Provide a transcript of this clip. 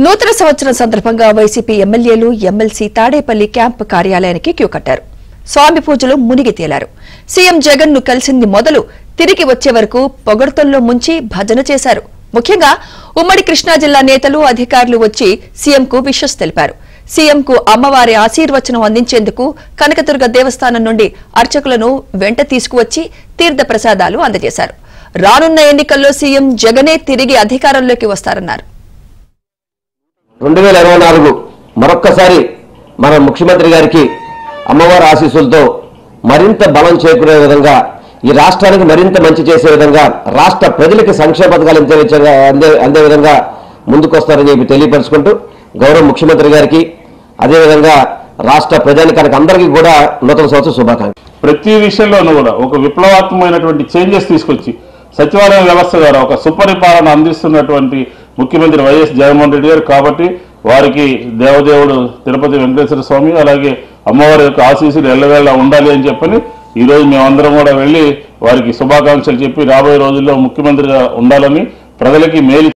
నూతన సంవత్సరం సందర్భంగా వైసీపీ ఎమ్మెల్యేలు ఎమ్మెల్సీ తాడేపల్లి క్యాంపు కార్యాలయానికి క్యూ కట్టారు. స్వామి పూజలు మునిగి తేలారు. సీఎం జగన్ ను కలిసింది మొదలు తిరిగి వచ్చే వరకు పొగడ్తల్లో ముంచి భజన చేశారు. ముఖ్యంగా ఉమ్మడి కృష్ణా జిల్లా నేతలు అధికారులు వచ్చి సీఎంకు విషెస్ తెలిపారు. సీఎంకు అమ్మవారి ఆశీర్వచనం అందించేందుకు కనకదుర్గ దేవస్థానం నుండి అర్చకులను వెంట తీసుకువచ్చి తీర్థ ప్రసాదాలు అందజేశారు. రానున్న ఎన్నికల్లో సీఎం జగనే తిరిగి అధికారంలోకి వస్తారన్నారు. 2024 మరొక్కసారి మన ముఖ్యమంత్రి గారికి అమ్మవారి ఆశీస్సులతో మరింత బలం చేకూరే విధంగా, ఈ రాష్ట్రానికి మరింత మంచి చేసే విధంగా, రాష్ట్ర ప్రజలకు సంక్షేమ పథకాలు అందే విధంగా ముందుకొస్తారని చెప్పి తెలియపరుచుకుంటూ గౌరవ ముఖ్యమంత్రి గారికి అదేవిధంగా రాష్ట్ర ప్రజానికానికి అందరికీ కూడా నూతన సంవత్సర శుభాకాంక్షలు. ప్రతి విషయంలోనూ కూడా ఒక విప్లవాత్మకమైనటువంటి చేంజెస్ తీసుకొచ్చి సచివాలయ వ్యవస్థ ద్వారా ఒక సుపరిపాలన అందిస్తున్నటువంటి ముఖ్యమంత్రి వైఎస్ జగన్మోహన్ రెడ్డి గారు. కాబట్టి వారికి దేవదేవుడు తిరుపతి వెంకటేశ్వర స్వామి అలాగే అమ్మవారి యొక్క ఆశీస్సులు ఎల్లవేళ ఉండాలి అని చెప్పని ఈరోజు మేమందరం కూడా వెళ్ళి వారికి శుభాకాంక్షలు చెప్పి రాబోయే రోజుల్లో ముఖ్యమంత్రిగా ఉండాలని, ప్రజలకి మేలు